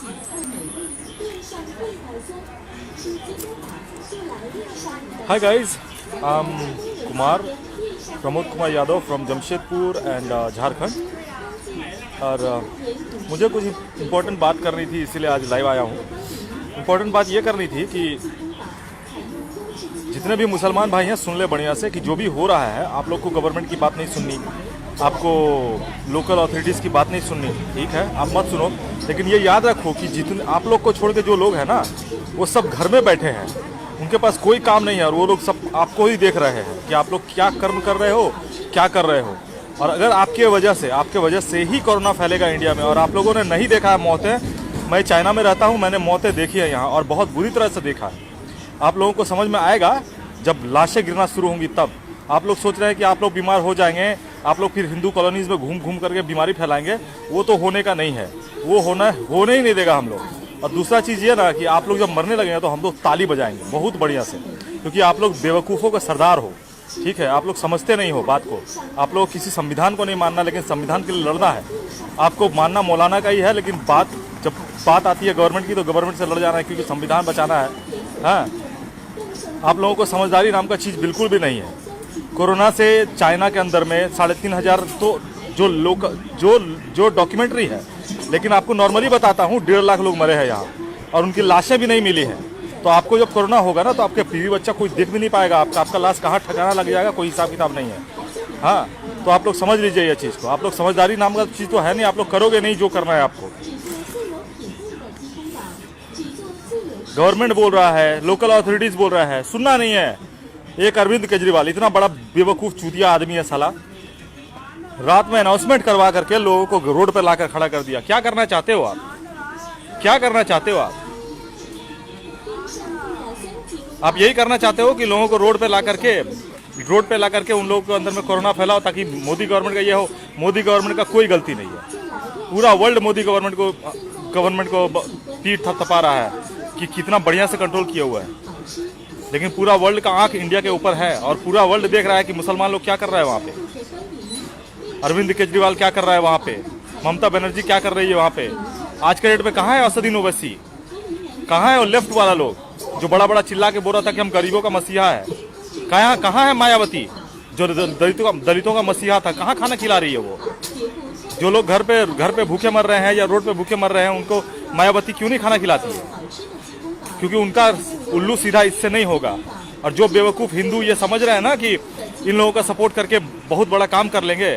Hi guys, I'm Kumar, Pramod Kumar Yadav from Jamshedpur and Jharkhand. और मुझे कुछ इम्पोर्टेंट बात करनी थी, इसीलिए आज लाइव आया हूँ। इम्पोर्टेंट बात ये करनी थी कि जितने भी मुसलमान भाई हैं सुन ले बढ़िया से कि जो भी हो रहा है, आप लोग को गवर्नमेंट की बात नहीं सुननी, आपको लोकल अथॉरिटीज़ की बात नहीं सुननी, ठीक है, आप मत सुनो। लेकिन ये याद रखो कि जितने आप लोग को छोड़ के जो लोग हैं ना, वो सब घर में बैठे हैं, उनके पास कोई काम नहीं है, और वो लोग सब आपको ही देख रहे हैं कि आप लोग क्या कर्म कर रहे हो, क्या कर रहे हो। और अगर आपके वजह से ही कोरोना फैलेगा इंडिया में, और आप लोगों ने नहीं देखा है मौतें, मैं चाइना में रहता हूँ, मैंने मौतें देखी है यहाँ, और बहुत बुरी तरह से देखा है। आप लोगों को समझ में आएगा जब लाशें गिरना शुरू होंगी तब। आप लोग सोच रहे हैं कि आप लोग बीमार हो जाएंगे, आप लोग फिर हिंदू कॉलोनीज़ में घूम घूम करके बीमारी फैलाएंगे, वो तो होने का नहीं है, वो होने ही नहीं देगा हम लोग। और दूसरा चीज़ ये ना कि आप लोग जब मरने लगेंगे तो हम लोग ताली बजाएंगे बहुत बढ़िया से, क्योंकि आप लोग बेवकूफ़ों का सरदार हो, ठीक है। आप लोग समझते नहीं हो बात को, आप लोग किसी संविधान को नहीं मानना, लेकिन संविधान के लिए लड़ना है। आपको मानना मौलाना का ही है, लेकिन जब बात आती है गवर्नमेंट की तो गवर्नमेंट से लड़ जाना है, क्योंकि संविधान बचाना है। हाँ, आप लोगों को समझदारी नाम का चीज़ बिल्कुल भी नहीं है। कोरोना से चाइना के अंदर में 3,500 तो जो डॉक्यूमेंट्री है, लेकिन आपको नॉर्मली बताता हूँ 1.5 लाख लोग मरे हैं यहाँ, और उनकी लाशें भी नहीं मिली हैं। तो आपको जब कोरोना होगा ना, तो आपके बीवी बच्चा कोई देख भी नहीं पाएगा, आपका लाश कहाँ ठिकाना लग जाएगा, कोई हिसाब किताब नहीं है। हाँ, तो आप लोग समझ लीजिए ये चीज़ को। आप लोग समझदारी नाम का चीज़ तो है नहीं, आप लोग करोगे नहीं जो करना है आपको। गवर्नमेंट बोल रहा है, लोकल अथॉरिटीज़ बोल रहा है, सुनना नहीं है। एक अरविंद केजरीवाल इतना बड़ा बेवकूफ़ चूतिया आदमी है साला, रात में अनाउंसमेंट करवा करके लोगों को रोड पर लाकर खड़ा कर दिया। क्या करना चाहते हो आप? क्या करना चाहते हो आप? आप यही करना चाहते हो कि लोगों को रोड पे ला करके उन लोगों के अंदर में कोरोना फैलाओ, ताकि मोदी गवर्नमेंट का ये हो। मोदी गवर्नमेंट का कोई गलती नहीं है, पूरा वर्ल्ड मोदी गवर्नमेंट को पीठ थपथपा रहा है कि कितना बढ़िया से कंट्रोल किया हुआ है। लेकिन पूरा वर्ल्ड का आंख इंडिया के ऊपर है, और पूरा वर्ल्ड देख रहा है कि मुसलमान लोग क्या कर रहे हैं वहाँ पे, अरविंद केजरीवाल क्या कर रहा है वहाँ पे, ममता बनर्जी क्या कर रही है वहाँ पे। आज के डेट में कहाँ है असदुद्दीन ओवैसी, कहाँ है वो लेफ्ट वाला लोग जो बड़ा बड़ा चिल्ला के बोल रहा था कि हम गरीबों का मसीहा है। कहाँ है मायावती जो दलितों का मसीहा था, कहाँ खाना खिला रही है वो। जो लोग घर पे भूखे मर रहे हैं या रोड पे भूखे मर रहे हैं, उनको मायावती क्यों नहीं खाना खिलाती है? क्योंकि उनका उल्लू सीधा इससे नहीं होगा। और जो बेवकूफ़ हिंदू ये समझ रहे हैं ना कि इन लोगों का सपोर्ट करके बहुत बड़ा काम कर लेंगे,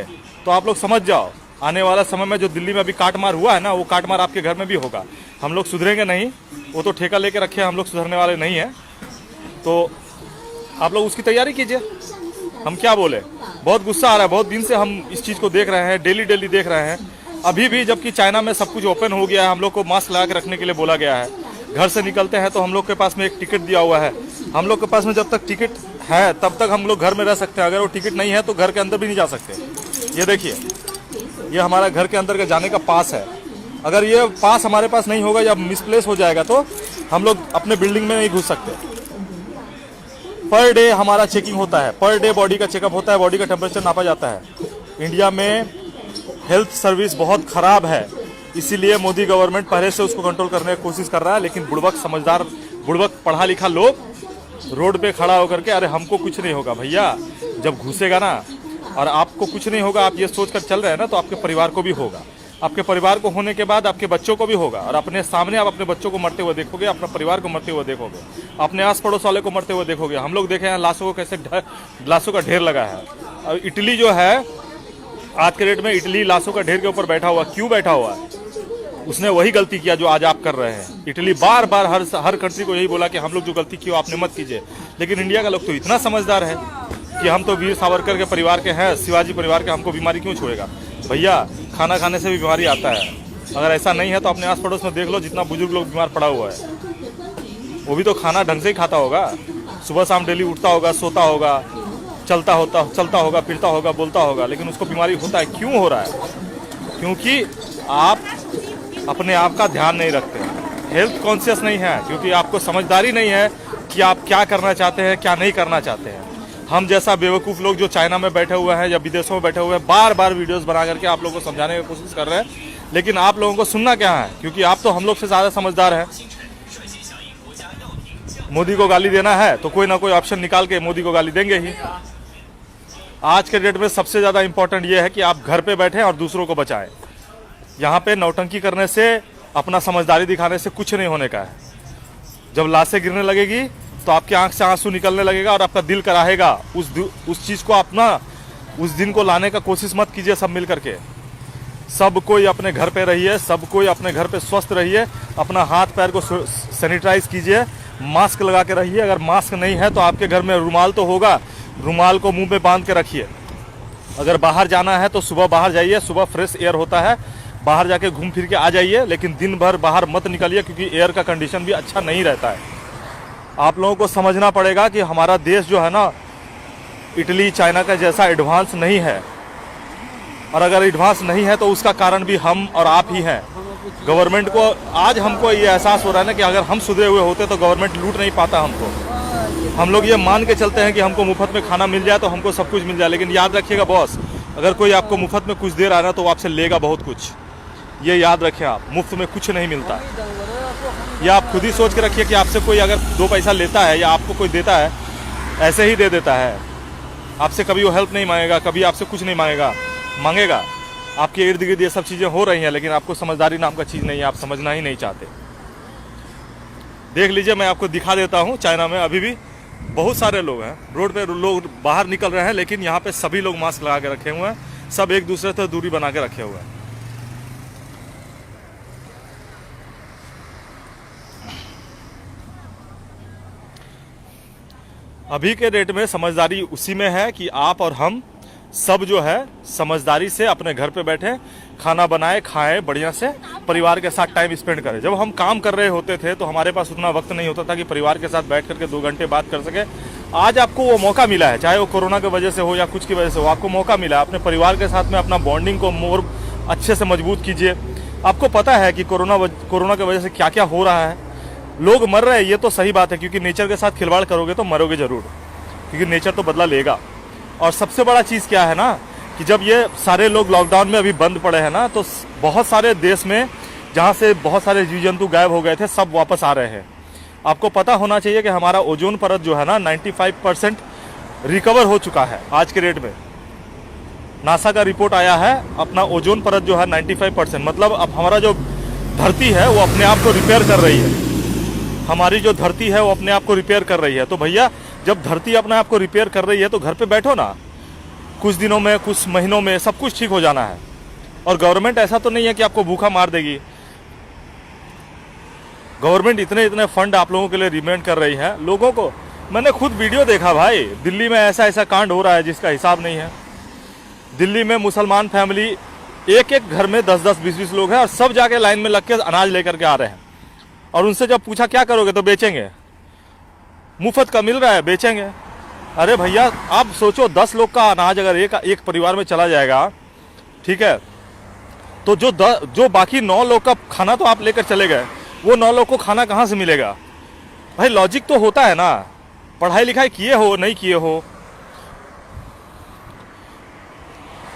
तो आप लोग समझ जाओ आने वाला समय में जो दिल्ली में अभी काटमार हुआ है ना, वो काटमार आपके घर में भी होगा। हम लोग सुधरेंगे नहीं, वो तो ठेका लेके रखे हैं, हम लोग सुधरने वाले नहीं हैं। तो आप लोग उसकी तैयारी कीजिए। हम क्या बोले, बहुत गुस्सा आ रहा है, बहुत दिन से हम इस चीज़ को देख रहे हैं, डेली देख रहे हैं। अभी भी जबकि चाइना में सब कुछ ओपन हो गया है, हम लोग को मास्क लगा के रखने के लिए बोला गया है। घर से निकलते हैं तो हम लोग के पास में एक टिकट दिया हुआ है। हम लोग के पास में जब तक टिकट है तब तक हम लोग घर में रह सकते हैं, अगर वो टिकट नहीं है तो घर के अंदर भी नहीं जा सकते। ये देखिए, ये हमारा घर के अंदर का जाने का पास है। अगर ये पास हमारे पास नहीं होगा या मिसप्लेस हो जाएगा तो हम लोग अपने बिल्डिंग में नहीं घुस सकते। पर डे हमारा चेकिंग होता है, पर डे बॉडी का चेकअप होता है, बॉडी का टेम्परेचर नापा जाता है। इंडिया में हेल्थ सर्विस बहुत ख़राब है, इसीलिए मोदी गवर्नमेंट पहले से उसको कंट्रोल करने की कोशिश कर रहा है। लेकिन बुड़बक पढ़ा लिखा लोग रोड पे खड़ा होकर के, अरे हमको कुछ नहीं होगा भैया, जब घुसेगा ना और आपको कुछ नहीं होगा, आप ये सोचकर चल रहे हैं ना, तो आपके परिवार को भी होगा। आपके परिवार को होने के बाद आपके बच्चों को भी होगा, और अपने सामने आप अपने बच्चों को मरते हुए देखोगे, अपने परिवार को मरते हुए देखोगे, अपने आस पड़ोस वाले को मरते हुए देखोगे। हम लोग देखे हैं लाशों को कैसे लाशों का ढेर लगा है। और इटली जो है आज के डेट में, इटली लाशों का ढेर के ऊपर बैठा हुआ, क्यों बैठा हुआ है? उसने वही गलती किया जो आज आप कर रहे हैं। इटली बार बार हर कंट्री को यही बोला कि हम लोग जो गलती की वो आपने मत कीजिए। लेकिन इंडिया का लोग तो इतना समझदार है कि हम तो वीर सावरकर के परिवार के हैं, शिवाजी परिवार के, हमको बीमारी क्यों छोड़ेगा भैया? खाना खाने से भी बीमारी आता है। अगर ऐसा नहीं है तो अपने आस पड़ोस में देख लो, जितना बुजुर्ग लोग बीमार पड़ा हुआ है, वो भी तो खाना ढंग से ही खाता होगा, सुबह शाम डेली उठता होगा, सोता होगा, चलता होगा, फिरता होगा, बोलता होगा, लेकिन उसको बीमारी होता है। क्यों हो रहा है? क्योंकि आप अपने आप का ध्यान नहीं रखते, हेल्थ कॉन्शियस नहीं है, क्योंकि आपको समझदारी नहीं है कि आप क्या करना चाहते हैं, क्या नहीं करना चाहते हैं। हम जैसा बेवकूफ़ लोग जो चाइना में बैठे हुए हैं या विदेशों में बैठे हुए हैं, बार बार वीडियोस बना करके आप लोगों को समझाने की कोशिश कर रहे हैं, लेकिन आप लोगों को सुनना क्या है, क्योंकि आप तो हम लोग से ज़्यादा समझदार हैं। मोदी को गाली देना है तो कोई ना कोई ऑप्शन निकाल के मोदी को गाली देंगे ही। आज के डेट में सबसे ज़्यादा इंपॉर्टेंट ये है कि आप घर पे बैठें और दूसरों को बचाएं। यहाँ पे नौटंकी करने से, अपना समझदारी दिखाने से कुछ नहीं होने का है। जब लाशें गिरने लगेगी तो आपकी आंख से आंसू निकलने लगेगा और आपका दिल कराहेगा। उस चीज़ को अपना, उस दिन को लाने का कोशिश मत कीजिए। सब मिल करके, सब कोई अपने घर पे रहिए, सब कोई अपने घर पे स्वस्थ रहिए, अपना हाथ पैर को सैनिटाइज कीजिए, मास्क लगा के रहिए। अगर मास्क नहीं है तो आपके घर में रुमाल तो होगा, रुमाल को मुंह पे बांध के रखिए। अगर बाहर जाना है तो सुबह बाहर जाइए, सुबह फ्रेश एयर होता है, बाहर जाके घूम फिर के आ जाइए, लेकिन दिन भर बाहर मत निकलिए क्योंकि एयर का कंडीशन भी अच्छा नहीं रहता है। आप लोगों को समझना पड़ेगा कि हमारा देश जो है ना, इटली चाइना का जैसा एडवांस नहीं है, और अगर एडवांस नहीं है तो उसका कारण भी हम और आप ही हैं। गवर्नमेंट को आज हमको ये एहसास हो रहा है ना कि अगर हम सुधरे हुए होते तो गवर्नमेंट लूट नहीं पाता हमको। हम लोग ये मान के चलते हैं कि हमको मुफ्त में खाना मिल जाए तो हमको सब कुछ मिल जाए, लेकिन याद रखिएगा बॉस, अगर कोई आपको मुफ्त में कुछ दे रहा है ना तो वो आपसे लेगा बहुत कुछ। ये याद रखें आप, मुफ्त में कुछ नहीं मिलता। या आप खुद ही सोच के रखिए कि आपसे कोई अगर 2 पैसा लेता है या आपको कोई देता है, ऐसे ही दे देता है। आपसे कभी वो हेल्प नहीं मांगेगा, कभी आपसे कुछ नहीं मांगेगा। आपके इर्द गिर्द ये सब चीज़ें हो रही हैं, लेकिन आपको समझदारी नाम का चीज़ नहीं है, आप समझना ही नहीं चाहते। देख लीजिए, मैं आपको दिखा देता हूँ। चाइना में अभी भी बहुत सारे लोग हैं, रोड पे लोग बाहर निकल रहे हैं, लेकिन यहाँ पे सभी लोग मास्क लगा के रखे हुए हैं, सब एक दूसरे से दूरी बना के रखे हुए हैं। अभी के डेट में समझदारी उसी में है कि आप और हम सब जो है समझदारी से अपने घर पे बैठे, खाना बनाए, खाएं, बढ़िया से परिवार के साथ टाइम स्पेंड करें। जब हम काम कर रहे होते थे तो हमारे पास उतना वक्त नहीं होता था कि परिवार के साथ बैठ करके 2 घंटे बात कर सके। आज आपको वो मौका मिला है, चाहे वो कोरोना की वजह से हो या कुछ की वजह से हो, आपको मौका मिला है। अपने परिवार के साथ में अपना बॉन्डिंग को मोर अच्छे से मजबूत कीजिए। आपको पता है कि कोरोना की वजह से क्या क्या हो रहा है, लोग मर रहे हैं, ये तो सही बात है, क्योंकि नेचर के साथ खिलवाड़ करोगे तो मरोगे जरूर, क्योंकि नेचर तो बदला लेगा। और सबसे बड़ा चीज़ क्या है ना कि जब ये सारे लोग लॉकडाउन में अभी बंद पड़े हैं ना, तो बहुत सारे देश में जहाँ से बहुत सारे जीव जंतु गायब हो गए थे, सब वापस आ रहे हैं। आपको पता होना चाहिए कि हमारा ओजोन परत जो है ना 95% रिकवर हो चुका है आज के रेट में। नासा का रिपोर्ट आया है, अपना ओजोन परत जो है 95%, मतलब अब हमारा जो धरती है वो अपने आप को रिपेयर कर रही है। हमारी जो धरती है वो अपने आप को रिपेयर कर रही है। तो भैया, जब धरती अपने आप को रिपेयर कर रही है तो घर पे बैठो ना, कुछ दिनों में, कुछ महीनों में सब कुछ ठीक हो जाना है। और गवर्नमेंट ऐसा तो नहीं है कि आपको भूखा मार देगी। गवर्नमेंट इतने फंड आप लोगों के लिए रिमेंड कर रही है। लोगों को, मैंने खुद वीडियो देखा भाई, दिल्ली में ऐसा कांड हो रहा है जिसका हिसाब नहीं है। दिल्ली में मुसलमान फैमिली एक घर में 10-10, 20-20 लोग हैं और सब जाके लाइन में लग के अनाज लेकर के आ रहे हैं। और उनसे जब पूछा क्या करोगे, तो बेचेंगे, मुफ्त का मिल रहा है, बेचेंगे। अरे भैया, आप सोचो 10 लोग का अनाज अगर एक परिवार में चला जाएगा, ठीक है, तो जो बाकी 9 लोग का खाना तो आप लेकर चले गए, वो 9 लोग को खाना कहाँ से मिलेगा भाई? लॉजिक तो होता है ना, पढ़ाई लिखाई किए हो नहीं किए हो।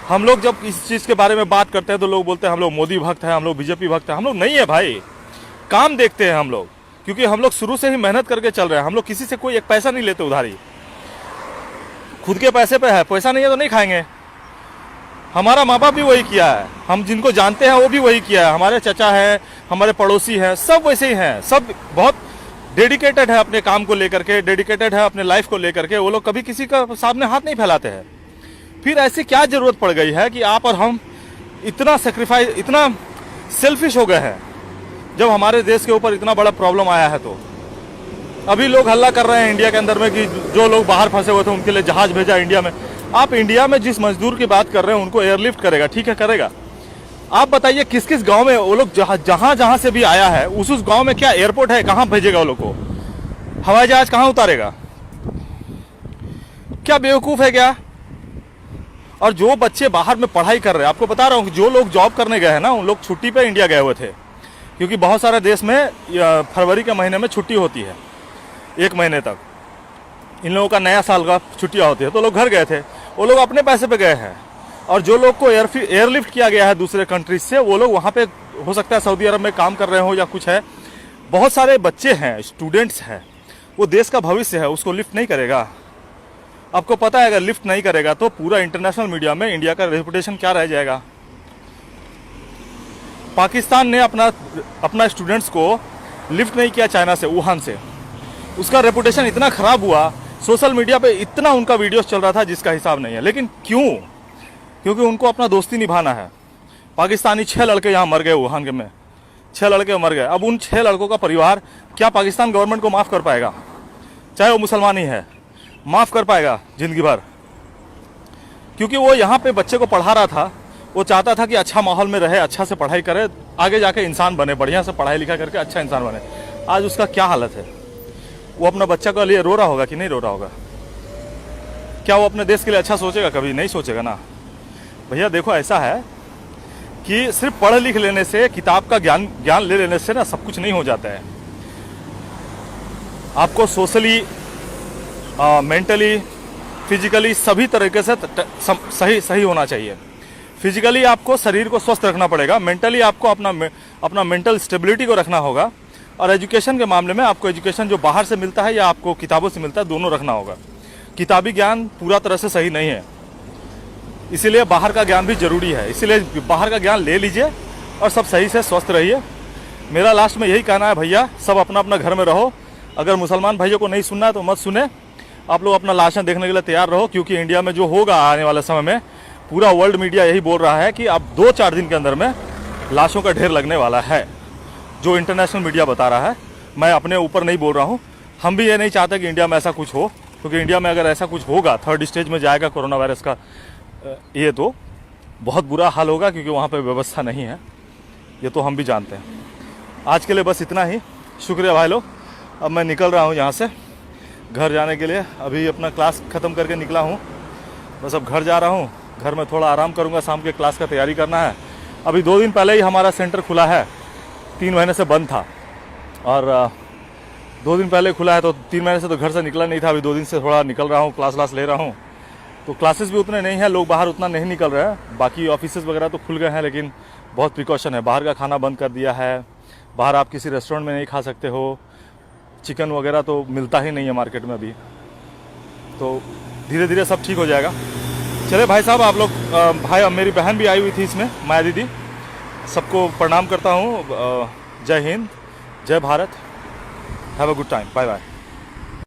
हम लोग जब इस चीज़ के बारे में बात करते हैं तो लोग बोलते हैं हम लोग मोदी भक्त हैं, हम लोग बीजेपी भक्त हैं। हम लोग नहीं है भाई, काम देखते हैं हम लोग, क्योंकि हम लोग शुरू से ही मेहनत करके चल रहे हैं। हम लोग किसी से कोई एक पैसा नहीं लेते उधारी, खुद के पैसे पे है, पैसा नहीं है तो नहीं खाएंगे। हमारा माँ बाप भी वही किया है, हम जिनको जानते हैं वो भी वही किया है, हमारे चचा हैं, हमारे पड़ोसी हैं, सब वैसे ही हैं। सब बहुत डेडिकेटेड है अपने काम को लेकर के, डेडिकेटेड है अपने लाइफ को लेकर के। वो लोग कभी किसी का सामने हाथ नहीं फैलाते हैं। फिर ऐसी क्या जरूरत पड़ गई है कि आप और हम इतना सेक्रीफाइस, इतना सेल्फिश हो गए हैं, जब हमारे देश के ऊपर इतना बड़ा प्रॉब्लम आया है। तो अभी लोग हल्ला कर रहे हैं इंडिया के अंदर में कि जो लोग बाहर फंसे हुए थे उनके लिए जहाज भेजा इंडिया में। आप इंडिया में जिस मजदूर की बात कर रहे हैं उनको एयरलिफ्ट करेगा, ठीक है करेगा। आप बताइए किस किस गांव में वो लोग जहां से भी आया है उस गांव में क्या एयरपोर्ट है? कहां भेजेगा वो लोग को? हवाई जहाज कहां उतारेगा? क्या बेवकूफ है क्या? और जो बच्चे बाहर में पढ़ाई कर रहे हैं, आपको बता रहा हूं कि जो लोग जॉब करने गए हैं ना, उन लोग छुट्टी पे इंडिया गए हुए थे, क्योंकि बहुत सारे देश में फरवरी के महीने में छुट्टी होती है 1 महीने तक। इन लोगों का नया साल का छुट्टियां होती है, तो लोग घर गए थे। वो लोग अपने पैसे पे गए हैं। और जो लोग को एयरलिफ्ट किया गया है दूसरे कंट्रीज से, वो लोग वहाँ पे हो सकता है सऊदी अरब में काम कर रहे हो या कुछ है। बहुत सारे बच्चे हैं, स्टूडेंट्स हैं, वो देश का भविष्य है, उसको लिफ्ट नहीं करेगा। आपको पता है अगर लिफ्ट नहीं करेगा तो पूरा इंटरनेशनल मीडिया में इंडिया का रेपुटेशन क्या रह जाएगा। पाकिस्तान ने अपना स्टूडेंट्स को लिफ्ट नहीं किया चाइना से, वुहान से, उसका रेपुटेशन इतना खराब हुआ, सोशल मीडिया पे इतना उनका वीडियोस चल रहा था जिसका हिसाब नहीं है। लेकिन क्यों? क्योंकि उनको अपना दोस्ती निभाना है। पाकिस्तानी 6 लड़के यहाँ मर गए वुहान में, 6 लड़के मर गए। अब उन 6 लड़कों का परिवार क्या पाकिस्तान गवर्नमेंट को माफ़ कर पाएगा? चाहे वो मुसलमान ही है, माफ़ कर पाएगा जिंदगी भर? क्योंकि वो यहाँ पे बच्चे को पढ़ा रहा था, वो चाहता था कि अच्छा माहौल में रहे, अच्छा से पढ़ाई करे, आगे जाके इंसान बने, बढ़िया से पढ़ाई लिखा करके अच्छा इंसान बने। आज उसका क्या हालत है? वो अपना बच्चा के लिए रो रहा होगा कि नहीं रो रहा होगा? क्या वो अपने देश के लिए अच्छा सोचेगा? कभी नहीं सोचेगा ना। भैया देखो, ऐसा है कि सिर्फ पढ़ लिख लेने से, किताब का ज्ञान ले लेने से ना सब कुछ नहीं हो जाता है। आपको सोशली, मेंटली, फिजिकली सभी तरीके से सही होना चाहिए। फिजिकली आपको शरीर को स्वस्थ रखना पड़ेगा, मेंटली आपको अपना मेंटल स्टेबिलिटी को रखना होगा, और एजुकेशन के मामले में आपको एजुकेशन जो बाहर से मिलता है या आपको किताबों से मिलता है, दोनों रखना होगा। किताबी ज्ञान पूरा तरह से सही नहीं है, इसीलिए बाहर का ज्ञान भी जरूरी है। इसीलिए बाहर का ज्ञान ले लीजिए और सब सही से स्वस्थ रहिए। मेरा लास्ट में यही कहना है भैया, सब अपना अपना घर में रहो। अगर मुसलमान भाइयों को नहीं सुनना है तो मत सुने, आप लोग अपना लाशें देखने के लिए तैयार रहो, क्योंकि इंडिया में जो होगा आने वाले समय में, पूरा वर्ल्ड मीडिया यही बोल रहा है कि अब 2-4 दिन के अंदर में लाशों का ढेर लगने वाला है, जो इंटरनेशनल मीडिया बता रहा है। मैं अपने ऊपर नहीं बोल रहा हूँ। हम भी ये नहीं चाहते कि इंडिया में ऐसा कुछ हो, क्योंकि इंडिया में अगर ऐसा कुछ होगा, 3rd स्टेज में जाएगा कोरोना वायरस का, ये तो बहुत बुरा हाल होगा, क्योंकि वहाँ पे व्यवस्था नहीं है, ये तो हम भी जानते हैं। आज के लिए बस इतना ही, शुक्रिया भाई लोग। अब मैं निकल रहा हूँ यहाँ से घर जाने के लिए। अभी अपना क्लास ख़त्म करके निकला हूँ, बस अब घर जा रहा हूँ। घर में थोड़ा आराम करूँगा, शाम के क्लास का तैयारी करना है। अभी 2 दिन पहले ही हमारा सेंटर खुला है, 3 महीने से बंद था, और 2 दिन पहले खुला है, तो 3 महीने से तो घर से निकला नहीं था। अभी 2 दिन से थोड़ा निकल रहा हूँ, क्लास ले रहा हूँ। तो क्लासेस भी उतने नहीं हैं, लोग बाहर उतना नहीं निकल रहे हैं। बाकी ऑफिसेज वगैरह तो खुल गए हैं, लेकिन बहुत प्रिकॉशन है। बाहर का खाना बंद कर दिया है, बाहर आप किसी रेस्टोरेंट में नहीं खा सकते हो, चिकन वगैरह तो मिलता ही नहीं है मार्केट में अभी। तो धीरे धीरे सब ठीक हो जाएगा। चले भाई साहब, आप लोग भाई, मेरी बहन भी आई हुई थी इसमें, माया दीदी, सबको प्रणाम करता हूँ। जय हिंद, जय Bharat, have a good time, bye bye.